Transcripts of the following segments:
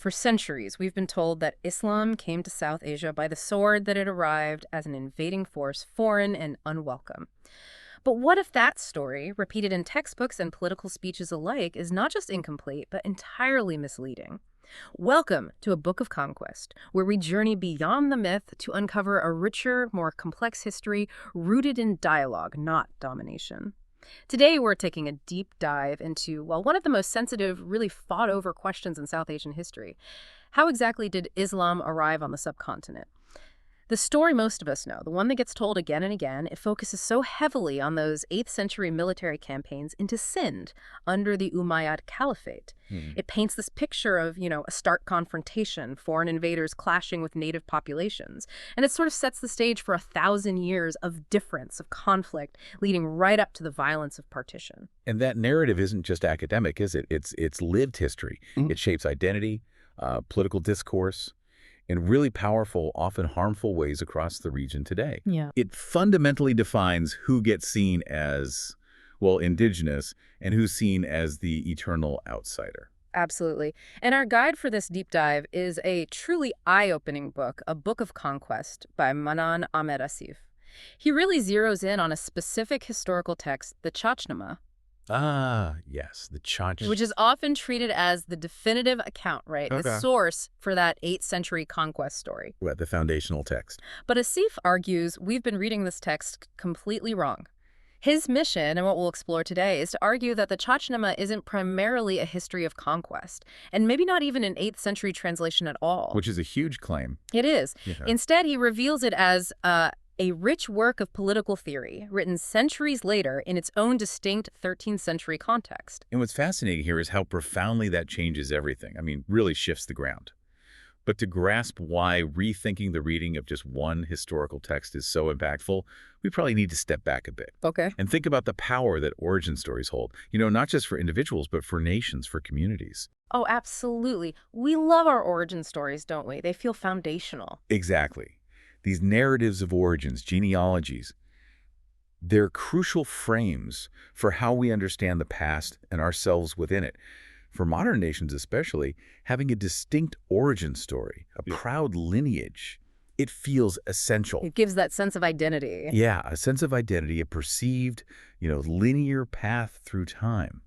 For centuries, we've been told that Islam came to South Asia by the sword, that it arrived as an invading force, foreign and unwelcome. But what if that story, repeated in textbooks and political speeches alike, is not just incomplete, but entirely misleading? Welcome to A Book of Conquest, where we journey beyond the myth to uncover a richer, more complex history rooted in dialogue, not domination. Today, we're taking a deep dive into, well, one of the most sensitive, really fought-over questions in South Asian history. How exactly did Islam arrive on the subcontinent? The story most of us know, the one that gets told again and again, it focuses so heavily on those 8th century military campaigns into Sindh under the Umayyad Caliphate. It paints this picture of, a stark confrontation, foreign invaders clashing with native populations. And it sort of sets the stage for 1,000 years of difference, of conflict, leading right up to the violence of partition. And that narrative isn't just academic, is it? It's lived history. It shapes identity, political discourse, in really powerful, often harmful ways across the region today. Yeah. It fundamentally defines who gets seen as, well, indigenous and who's seen as the eternal outsider. Absolutely. And our guide for this deep dive is a truly eye-opening book, A Book of Conquest by Manan Ahmed Asif. He really zeroes in on a specific historical text, the Chachnama. Ah, yes, the Chachnama. Which is often treated as the definitive account, right? Okay. The source for that 8th century conquest story. Right, the foundational text. But Asif argues we've been reading this text completely wrong. His mission, and what we'll explore today, is to argue that the Chachnama isn't primarily a history of conquest, and maybe not even an 8th century translation at all. Which is a huge claim. It is. Yeah. Instead, he reveals it as a rich work of political theory, written centuries later in its own distinct 13th century context. And what's fascinating here is how profoundly that changes everything. I mean, really shifts the ground. But to grasp why rethinking the reading of just one historical text is so impactful, we probably need to step back a bit. Okay. And think about the power that origin stories hold. Not just for individuals, but for nations, for communities. Oh, absolutely. We love our origin stories, don't we? They feel foundational. Exactly. These narratives of origins, genealogies, they're crucial frames for how we understand the past and ourselves within it. For modern nations especially, having a distinct origin story, a proud lineage, it feels essential. It gives that sense of identity. Yeah, a sense of identity, a perceived, linear path through time.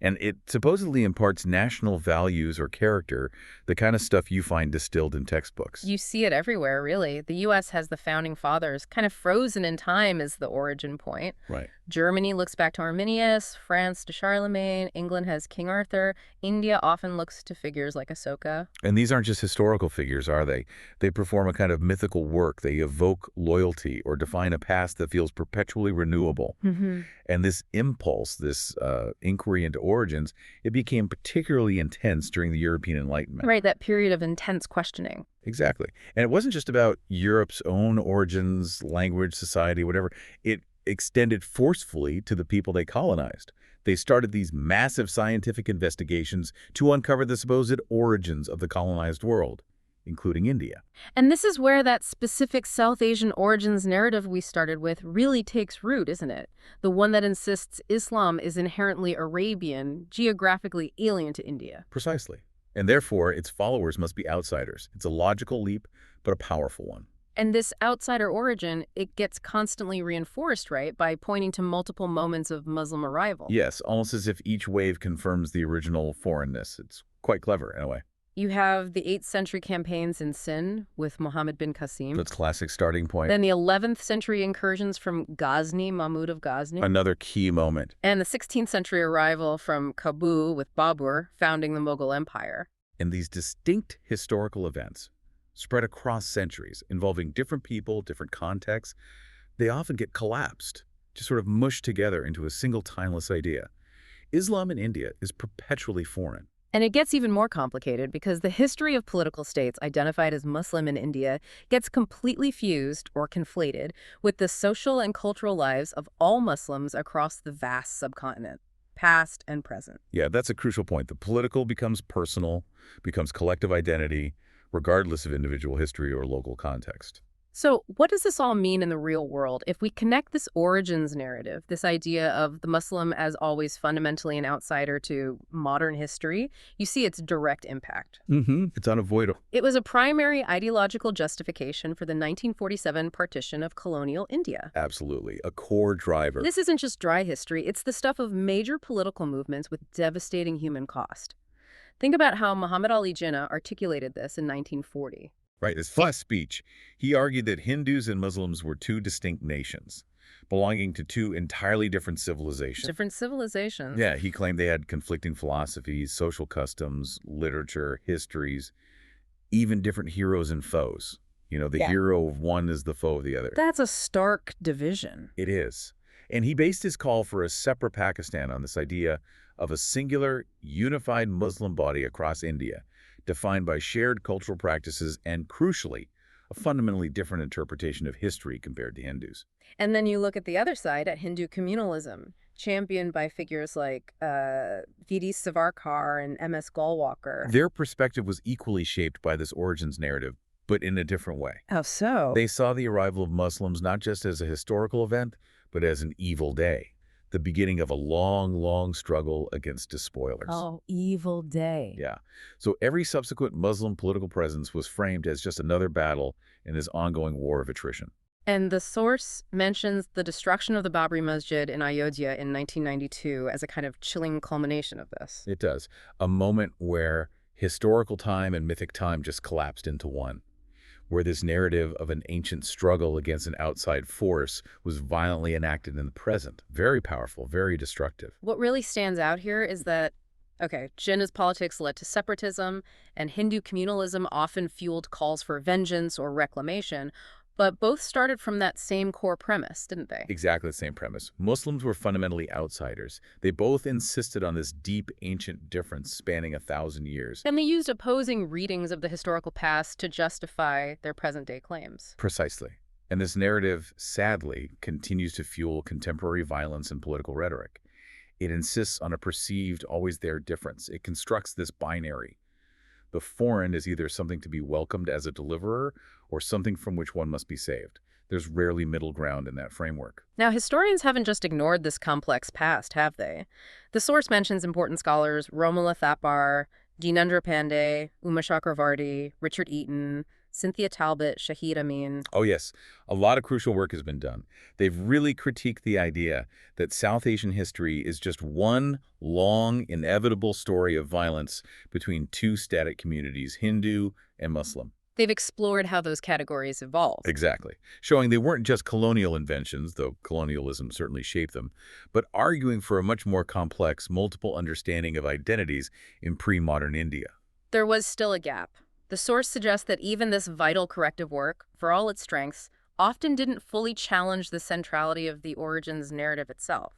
And it supposedly imparts national values or character, the kind of stuff you find distilled in textbooks. You see it everywhere, really. The U.S. has the founding fathers kind of frozen in time as the origin point. Right. Germany looks back to Arminius, France to Charlemagne, England has King Arthur, India often looks to figures like Ashoka. And these aren't just historical figures, are they? They perform a kind of mythical work. They evoke loyalty or define a past that feels perpetually renewable. And this impulse, this inquiry into origins, it became particularly intense during the European Enlightenment. Right, that period of intense questioning. Exactly. And it wasn't just about Europe's own origins, language, society, whatever. It extended forcefully to the people they colonized. They started these massive scientific investigations to uncover the supposed origins of the colonized world, including India. And this is where that specific South Asian origins narrative we started with really takes root, isn't it? The one that insists Islam is inherently Arabian, geographically alien to India. Precisely. And therefore, its followers must be outsiders. It's a logical leap, but a powerful one. And this outsider origin, it gets constantly reinforced, right, by pointing to multiple moments of Muslim arrival. Yes, almost as if each wave confirms the original foreignness. It's quite clever, in a way. You have the 8th century campaigns in Sindh with Muhammad bin Qasim. That's classic starting point. Then the 11th century incursions from Ghazni, Mahmud of Ghazni. Another key moment. And the 16th century arrival from Kabul with Babur, founding the Mughal Empire. And these distinct historical events, spread across centuries, involving different people, different contexts, they often get collapsed, just sort of mushed together into a single timeless idea. Islam in India is perpetually foreign. And it gets even more complicated because the history of political states identified as Muslim in India gets completely fused or conflated with the social and cultural lives of all Muslims across the vast subcontinent, past and present. Yeah, that's a crucial point. The political becomes personal, becomes collective identity, regardless of individual history or local context. So, what does this all mean in the real world? If we connect this origins narrative, this idea of the Muslim as always fundamentally an outsider to modern history, you see its direct impact. It's unavoidable. It was a primary ideological justification for the 1947 partition of colonial India. Absolutely. A core driver. This isn't just dry history, it's the stuff of major political movements with devastating human cost. Think about how Muhammad Ali Jinnah articulated this in 1940. Right, his first speech, he argued that Hindus and Muslims were two distinct nations, belonging to two entirely different civilizations. Different civilizations. Yeah, he claimed they had conflicting philosophies, social customs, literature, histories, even different heroes and foes. You know, the hero of one is the foe of the other. That's a stark division. It is. And he based his call for a separate Pakistan on this idea of a singular, unified Muslim body across India, defined by shared cultural practices and, crucially, a fundamentally different interpretation of history compared to Hindus. And then you look at the other side, at Hindu communalism, championed by figures like V.D. Savarkar and M.S. Golwalkar. Their perspective was equally shaped by this origins narrative, but in a different way. How so? They saw the arrival of Muslims not just as a historical event, but as an evil day, the beginning of a long, long struggle against despoilers. Oh, evil day. Yeah. So every subsequent Muslim political presence was framed as just another battle in this ongoing war of attrition. And the source mentions the destruction of the Babri Masjid in Ayodhya in 1992 as a kind of chilling culmination of this. It does. A moment where historical time and mythic time just collapsed into one, where this narrative of an ancient struggle against an outside force was violently enacted in the present. Very powerful, very destructive. What really stands out here is that, okay, Jinnah's politics led to separatism, and Hindu communalism often fueled calls for vengeance or reclamation, but both started from that same core premise, didn't they? Exactly the same premise. Muslims were fundamentally outsiders. They both insisted on this deep, ancient difference spanning 1,000 years. And they used opposing readings of the historical past to justify their present-day claims. Precisely. And this narrative, sadly, continues to fuel contemporary violence and political rhetoric. It insists on a perceived, always-there difference. It constructs this binary. The foreign is either something to be welcomed as a deliverer or something from which one must be saved. There's rarely middle ground in that framework. Now, historians haven't just ignored this complex past, have they? The source mentions important scholars Romila Thapar, Dinendra Pandey, Uma Chakravarti, Richard Eaton, Cynthia Talbot, Shahid Amin. Oh yes, a lot of crucial work has been done. They've really critiqued the idea that South Asian history is just one long, inevitable story of violence between two static communities, Hindu and Muslim. They've explored how those categories evolved. Exactly. Showing they weren't just colonial inventions, though colonialism certainly shaped them, but arguing for a much more complex, multiple understanding of identities in pre-modern India. There was still a gap. The source suggests that even this vital corrective work, for all its strengths, often didn't fully challenge the centrality of the origins narrative itself.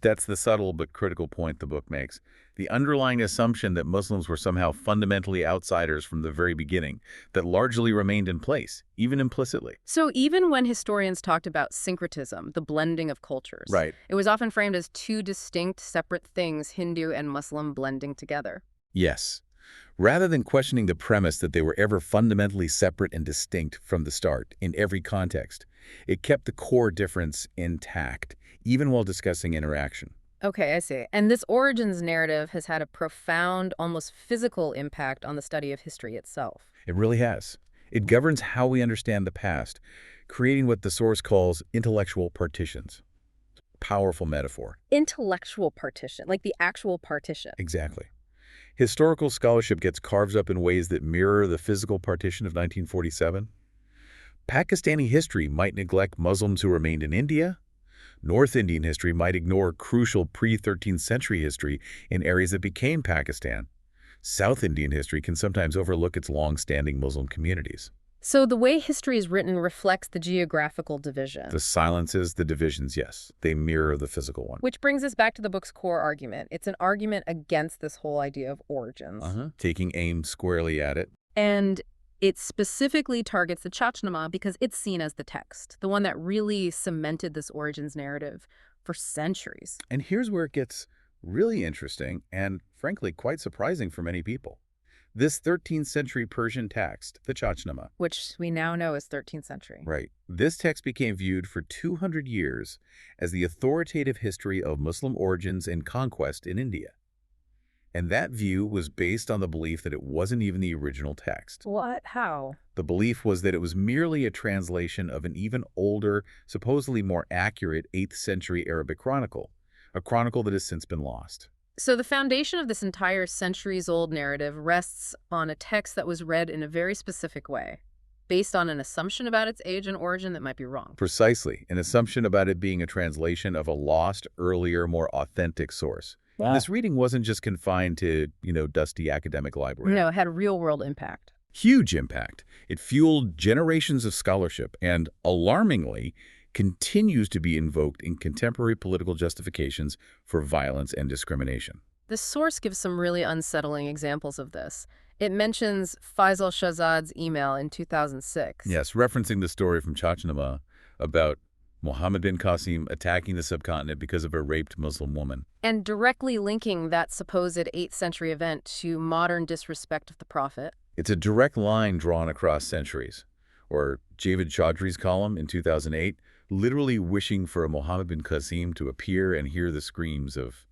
That's the subtle but critical point the book makes. The underlying assumption that Muslims were somehow fundamentally outsiders from the very beginning, that largely remained in place, even implicitly. So even when historians talked about syncretism, the blending of cultures, Right. it was often framed as two distinct, separate things, Hindu and Muslim blending together. Yes. Rather than questioning the premise that they were ever fundamentally separate and distinct from the start in every context, it kept the core difference intact, even while discussing interaction. Okay, I see. And this origins narrative has had a profound, almost physical impact on the study of history itself. It really has. It governs how we understand the past, creating what the source calls intellectual partitions. Powerful metaphor. Intellectual partition, like the actual partition. Exactly. Historical scholarship gets carved up in ways that mirror the physical partition of 1947. Pakistani history might neglect Muslims who remained in India. North Indian history might ignore crucial pre-13th century history in areas that became Pakistan. South Indian history can sometimes overlook its long-standing Muslim communities. So the way history is written reflects the geographical division. The silences, the divisions, yes, they mirror the physical one. Which brings us back to the book's core argument. It's an argument against this whole idea of origins. Taking aim squarely at it. And it specifically targets the Chachnama because it's seen as the text, the one that really cemented this origins narrative for centuries. And here's where it gets really interesting and, frankly, quite surprising for many people. This 13th century Persian text, the Chachnama, which we now know is 13th century. right, this text became viewed for 200 years as the authoritative history of Muslim origins and conquest in India. And that view was based on the belief that it wasn't even the original text. What? How? The belief was that it was merely a translation of an even older, supposedly more accurate 8th century Arabic chronicle, a chronicle that has since been lost. So the foundation of this entire centuries-old narrative rests on a text that was read in a very specific way, based on an assumption about its age and origin that might be wrong. Precisely, an assumption about it being a translation of a lost, earlier, more authentic source. Wow. This reading wasn't just confined to, dusty academic library. No, it had real-world impact. Huge impact. It fueled generations of scholarship and, alarmingly, continues to be invoked in contemporary political justifications for violence and discrimination. The source gives some really unsettling examples of this. It mentions Faisal Shahzad's email in 2006. Yes, referencing the story from Chachnama about Muhammad bin Qasim attacking the subcontinent because of a raped Muslim woman. And directly linking that supposed 8th century event to modern disrespect of the Prophet. It's a direct line drawn across centuries. Or Javed Chaudhry's column in 2008, literally wishing for a Muhammad bin Qasim to appear and hear the screams of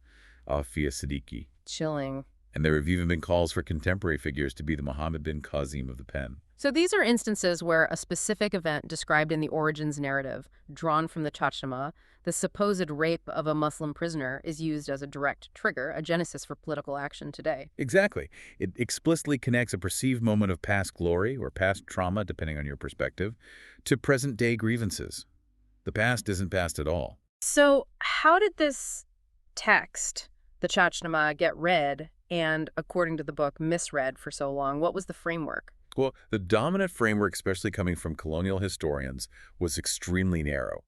Afia Siddiqui. Chilling. And there have even been calls for contemporary figures to be the Muhammad bin Qasim of the pen. So these are instances where a specific event described in the origins narrative, drawn from the Chachnama, the supposed rape of a Muslim prisoner, is used as a direct trigger, a genesis for political action today. Exactly. It explicitly connects a perceived moment of past glory or past trauma, depending on your perspective, to present-day grievances. The past isn't past at all. So how did this text, the Chachnama, get read and, according to the book, misread for so long? What was the framework? Well, the dominant framework, especially coming from colonial historians, was extremely narrow.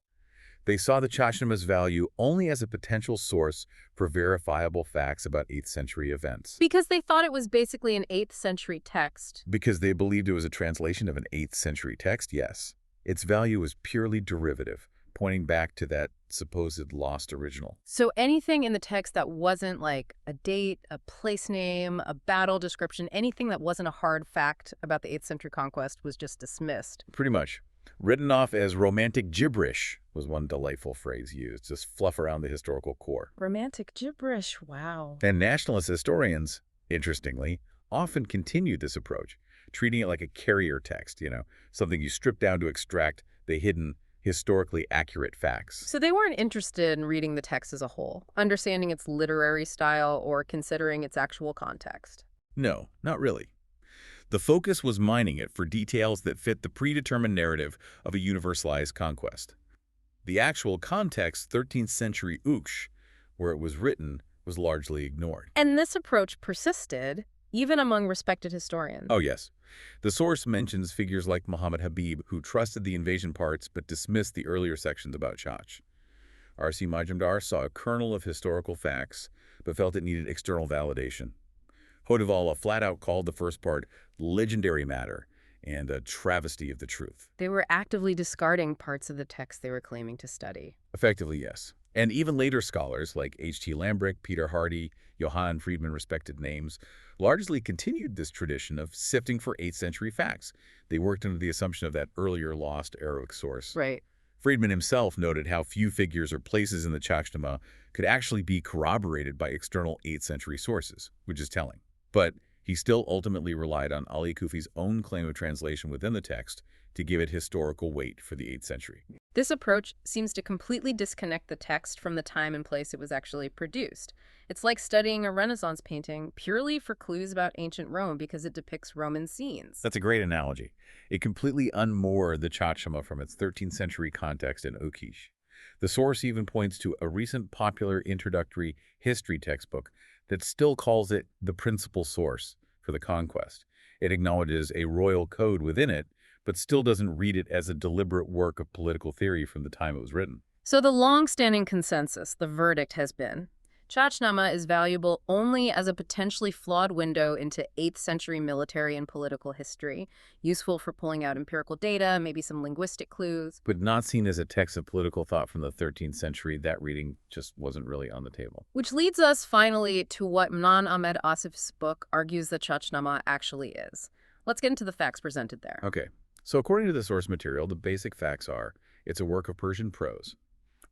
They saw the Chachnama's value only as a potential source for verifiable facts about 8th century events. Because they thought it was basically an 8th century text. Because they believed it was a translation of an 8th century text, yes. Its value was purely derivative, pointing back to that supposed lost original. So anything in the text that wasn't like a date, a place name, a battle description, anything that wasn't a hard fact about the 8th century conquest was just dismissed. Pretty much. Written off as romantic gibberish was one delightful phrase used, just fluff around the historical core. Romantic gibberish, wow. And nationalist historians, interestingly, often continued this approach, treating it like a carrier text, something you strip down to extract the hidden, historically accurate facts. So they weren't interested in reading the text as a whole, understanding its literary style, or considering its actual context. No, not really. The focus was mining it for details that fit the predetermined narrative of a universalized conquest. The actual context, 13th century Uksh, where it was written, was largely ignored. And this approach persisted, even among respected historians. Oh, yes. The source mentions figures like Muhammad Habib, who trusted the invasion parts but dismissed the earlier sections about Chach. R.C. Majumdar saw a kernel of historical facts, but felt it needed external validation. Hodewala flat-out called the first part legendary matter and a travesty of the truth. They were actively discarding parts of the text they were claiming to study. Effectively, yes. And even later scholars like H.T. Lambrick, Peter Hardy, Johann Friedman, respected names, largely continued this tradition of sifting for 8th century facts. They worked under the assumption of that earlier lost Arabic source. Right. Friedman himself noted how few figures or places in the Chachnama could actually be corroborated by external 8th century sources, which is telling. But he still ultimately relied on Ali Kufi's own claim of translation within the text to give it historical weight for the 8th century. This approach seems to completely disconnect the text from the time and place it was actually produced. It's like studying a Renaissance painting purely for clues about ancient Rome because it depicts Roman scenes. That's a great analogy. It completely unmoored the Chachnama from its 13th century context in Okish. The source even points to a recent popular introductory history textbook that still calls it the principal source for the conquest. It acknowledges a royal code within it, but still doesn't read it as a deliberate work of political theory from the time it was written. So the long-standing consensus, the verdict has been, Chachnama is valuable only as a potentially flawed window into 8th century military and political history, useful for pulling out empirical data, maybe some linguistic clues. But not seen as a text of political thought from the 13th century. That reading just wasn't really on the table. Which leads us finally to what Manan Ahmed Asif's book argues that Chachnama actually is. Let's get into the facts presented there. Okay, so according to the source material, the basic facts are it's a work of Persian prose,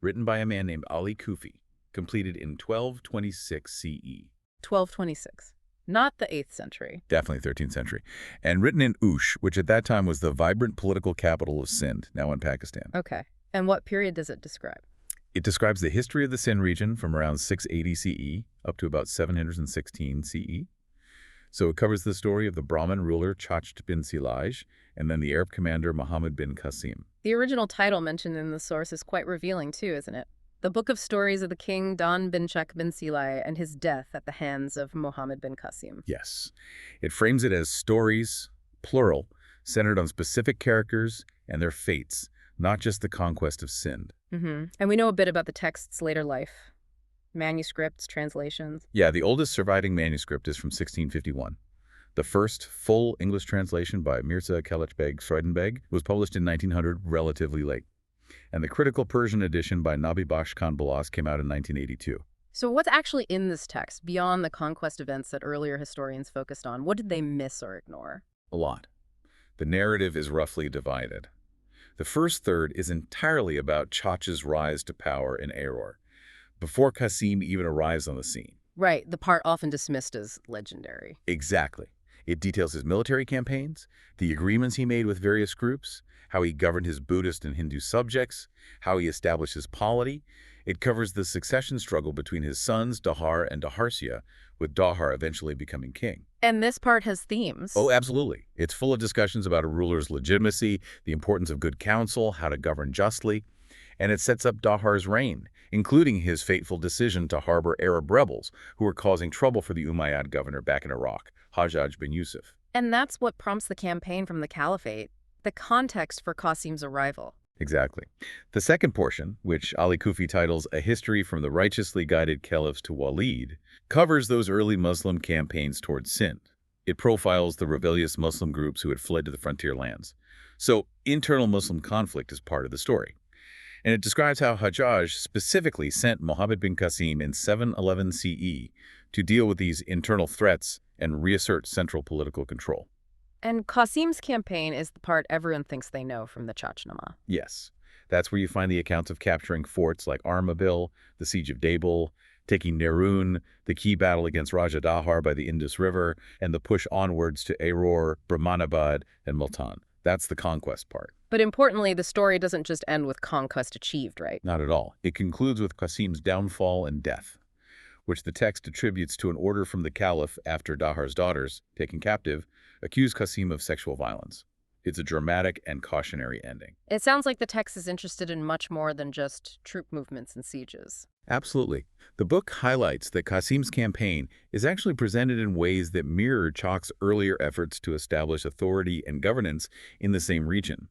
written by a man named Ali Kufi, completed in 1226 CE. 1226. Not the 8th century. Definitely 13th century. And written in Oosh, which at that time was the vibrant political capital of Sindh, now in Pakistan. Okay. And what period does it describe? It describes the history of the Sindh region from around 680 CE up to about 716 CE. So it covers the story of the Brahmin ruler Chachnama bin Silaj and then the Arab commander Muhammad bin Qasim. The original title mentioned in the source is quite revealing too, isn't it? The Book of Stories of the King Don bin Chak bin Silaj and his death at the hands of Muhammad bin Qasim. Yes. It frames it as stories, plural, centered on specific characters and their fates, not just the conquest of Sindh. And we know a bit about the text's later life. Manuscripts, translations. Yeah, the oldest surviving manuscript is from 1651. The first full English translation by Mirza Khalid Beg Freudenberg was published in 1900, relatively late. And the critical Persian edition by Nabi Bakhsh Khan Balas came out in 1982. So what's actually in this text, beyond the conquest events that earlier historians focused on? What did they miss or ignore? A lot. The narrative is roughly divided. The first third is entirely about Chach's rise to power in Aror, before Qasim even arrives on the scene. Right, the part often dismissed as legendary. Exactly. It details his military campaigns, the agreements he made with various groups, how he governed his Buddhist and Hindu subjects, how he established his polity. It covers the succession struggle between his sons, Dahar and Daharsia, with Dahar eventually becoming king. And this part has themes. Oh, absolutely. It's full of discussions about a ruler's legitimacy, the importance of good counsel, how to govern justly, and it sets up Dahar's reign, including his fateful decision to harbor Arab rebels who were causing trouble for the Umayyad governor back in Iraq, Hajjaj bin Yusuf. And that's what prompts the campaign from the caliphate, the context for Qasim's arrival. Exactly. The second portion, which Ali Kufi titles A History from the Righteously Guided Caliphs to Walid, covers those early Muslim campaigns towards Sindh. It profiles the rebellious Muslim groups who had fled to the frontier lands. So internal Muslim conflict is part of the story. And it describes how Hajjaj specifically sent Muhammad bin Qasim in 711 CE to deal with these internal threats and reassert central political control. And Qasim's campaign is the part everyone thinks they know from the Chachnama. Yes, that's where you find the accounts of capturing forts like Armabil, the siege of Dabul, taking Nerun, the key battle against Raja Dahar by the Indus River, and the push onwards to Aror, Brahmanabad, and Multan. That's the conquest part. But importantly, the story doesn't just end with conquest achieved, right? Not at all. It concludes with Qasim's downfall and death, which the text attributes to an order from the caliph after Dahar's daughters, taken captive, accused Qasim of sexual violence. It's a dramatic and cautionary ending. It sounds like the text is interested in much more than just troop movements and sieges. Absolutely. The book highlights that Qasim's campaign is actually presented in ways that mirror Chak's earlier efforts to establish authority and governance in the same region.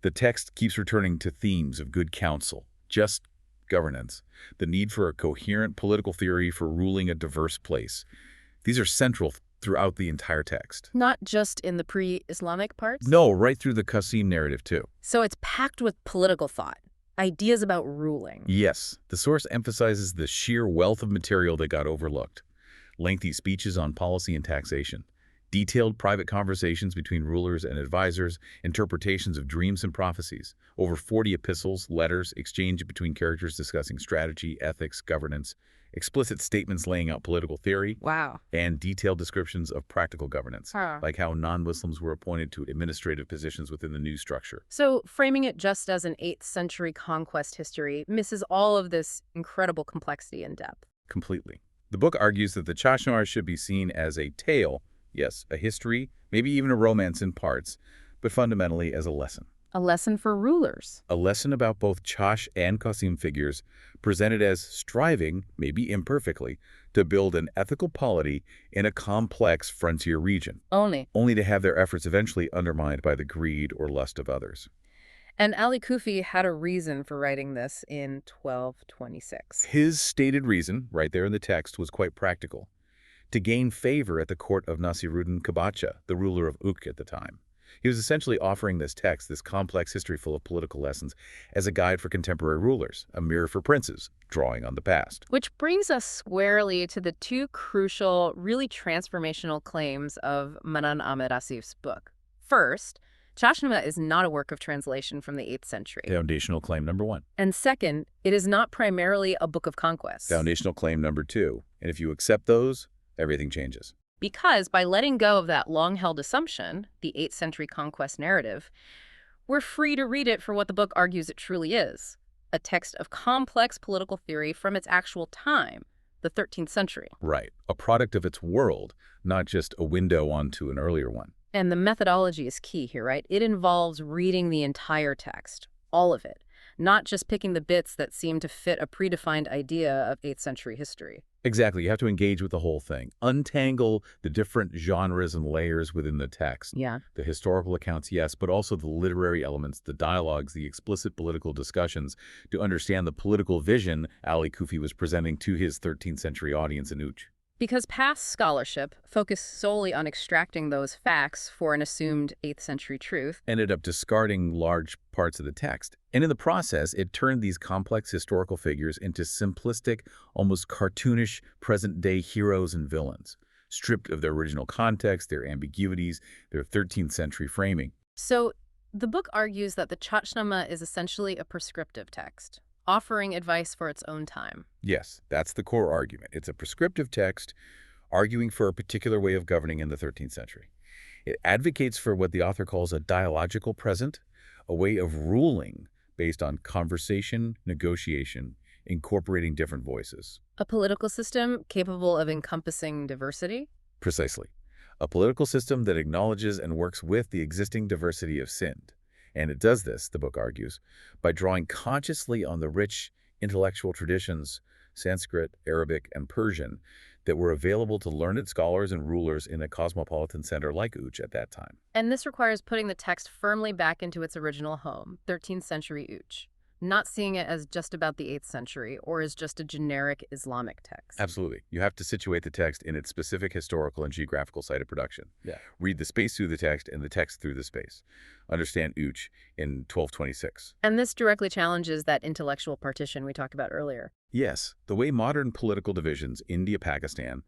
The text keeps returning to themes of good counsel, just governance, the need for a coherent political theory for ruling a diverse place. These are central throughout the entire text. Not just in the pre-Islamic parts? No, right through the Qasim narrative too. So it's packed with political thought, ideas about ruling. Yes, the source emphasizes the sheer wealth of material that got overlooked. Lengthy speeches on policy and taxation, detailed private conversations between rulers and advisors, interpretations of dreams and prophecies, over 40 epistles, letters, exchange between characters discussing strategy, ethics, governance, explicit statements laying out political theory, Wow. and detailed descriptions of practical governance, like how non-Muslims were appointed to administrative positions within the new structure. So framing it just as an 8th century conquest history misses all of this incredible complexity and depth. Completely. The book argues that the Chachnama should be seen as a tale, yes, a history, maybe even a romance in parts, but fundamentally as a lesson. A lesson for rulers. A lesson about both Chash and Qasim figures presented as striving, maybe imperfectly, to build an ethical polity in a complex frontier region, Only only to have their efforts eventually undermined by the greed or lust of others. And Ali Kufi had a reason for writing this in 1226. His stated reason, right there in the text, was quite practical: to gain favor at the court of Nasiruddin Kabacha, the ruler of Urk at the time. He was essentially offering this text, this complex history full of political lessons, as a guide for contemporary rulers, a mirror for princes, drawing on the past. Which brings us squarely to the two crucial, really transformational claims of Manan Ahmed Asif's book. First, Chachnama is not a work of translation from the 8th century. Foundational claim number one. And second, it is not primarily a book of conquest. Foundational claim number two. And if you accept those, everything changes. Because by letting go of that long-held assumption, the 8th century conquest narrative, we're free to read it for what the book argues it truly is: a text of complex political theory from its actual time, the 13th century. Right. A product of its world, not just a window onto an earlier one. And the methodology is key here, right? It involves reading the entire text, all of it, not just picking the bits that seem to fit a predefined idea of 8th century history. Exactly. You have to engage with the whole thing. Untangle the different genres and layers within the text. Yeah. The historical accounts, yes, but also the literary elements, the dialogues, the explicit political discussions, to understand the political vision Ali Kufi was presenting to his 13th century audience in Uch. Because past scholarship, focused solely on extracting those facts for an assumed 8th century truth, Ended up discarding large parts of the text. And in the process, it turned these complex historical figures into simplistic, almost cartoonish present-day heroes and villains, stripped of their original context, their ambiguities, their 13th century framing. So the book argues that the Chachnama is essentially a prescriptive text, offering advice for its own time. Yes, that's the core argument. It's a prescriptive text arguing for a particular way of governing in the 13th century. It advocates for what the author calls a dialogical present, a way of ruling based on conversation, negotiation, incorporating different voices. A political system capable of encompassing diversity? Precisely. A political system that acknowledges and works with the existing diversity of Sindh. And it does this, the book argues, by drawing consciously on the rich intellectual traditions, Sanskrit, Arabic, and Persian, that were available to learned scholars and rulers in a cosmopolitan center like Uch at that time. And this requires putting the text firmly back into its original home, 13th century Uch, not seeing it as just about the 8th century or as just a generic Islamic text. Absolutely. You have to situate the text in its specific historical and geographical site of production. Yeah. Read the space through the text and the text through the space. Understand Uch in 1226. And this directly challenges that intellectual partition we talked about earlier. Yes, the way modern political divisions, India-Pakistan,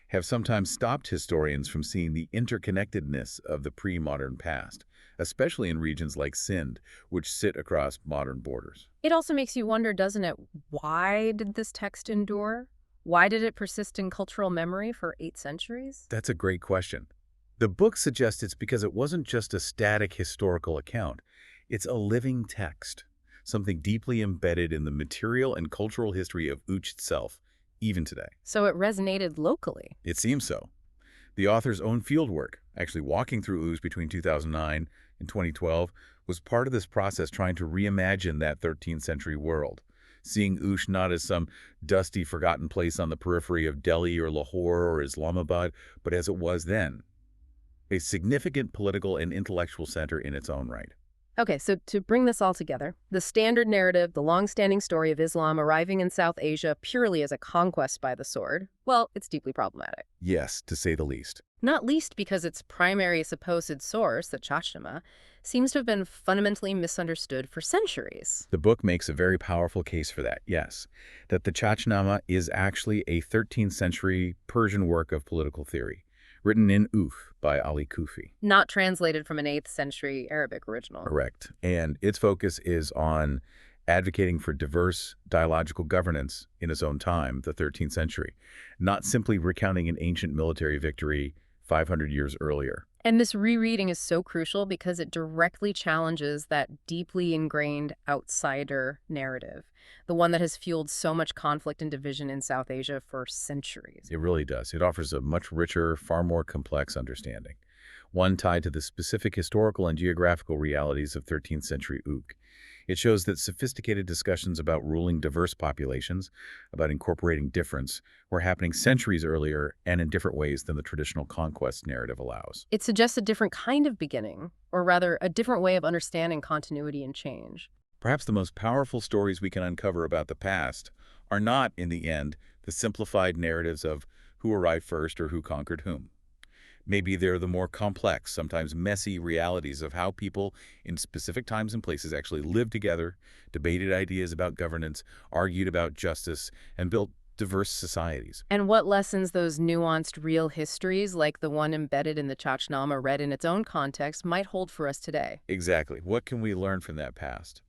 have sometimes stopped historians from seeing the interconnectedness of the pre-modern past, especially in regions like Sindh, which sit across modern borders. It also makes you wonder, doesn't it, why did this text endure? Why did it persist in cultural memory for 8 centuries? That's a great question. The book suggests it's because it wasn't just a static historical account. It's a living text, something deeply embedded in the material and cultural history of Uch itself, even today. So it resonated locally. It seems so. The author's own fieldwork, actually walking through Uch between 2009 and 2012, was part of this process trying to reimagine that 13th century world, seeing Uch not as some dusty, forgotten place on the periphery of Delhi or Lahore or Islamabad, but as it was then, a significant political and intellectual center in its own right. Okay, so to bring this all together, the standard narrative, the long-standing story of Islam arriving in South Asia purely as a conquest by the sword, well, it's deeply problematic. Yes, to say the least. Not least because its primary supposed source, the Chachnama, seems to have been fundamentally misunderstood for centuries. The book makes a very powerful case for that, yes, that the Chachnama is actually a 13th century Persian work of political theory, written in Uch by Ali Kufi. Not translated from an 8th century Arabic original. Correct. And its focus is on advocating for diverse dialogical governance in its own time, the 13th century, not simply recounting an ancient military victory 500 years earlier. And this rereading is so crucial because it directly challenges that deeply ingrained outsider narrative, the one that has fueled so much conflict and division in South Asia for centuries. It really does. It offers a much richer, far more complex understanding, one tied to the specific historical and geographical realities of 13th century Uch. It shows that sophisticated discussions about ruling diverse populations, about incorporating difference, were happening centuries earlier and in different ways than the traditional conquest narrative allows. It suggests a different kind of beginning, or rather, a different way of understanding continuity and change. Perhaps the most powerful stories we can uncover about the past are not, in the end, the simplified narratives of who arrived first or who conquered whom. Maybe they're the more complex, sometimes messy realities of how people in specific times and places actually lived together, debated ideas about governance, argued about justice, and built diverse societies. And what lessons those nuanced real histories, like the one embedded in the Chachnama read in its own context, might hold for us today. Exactly. What can we learn from that past?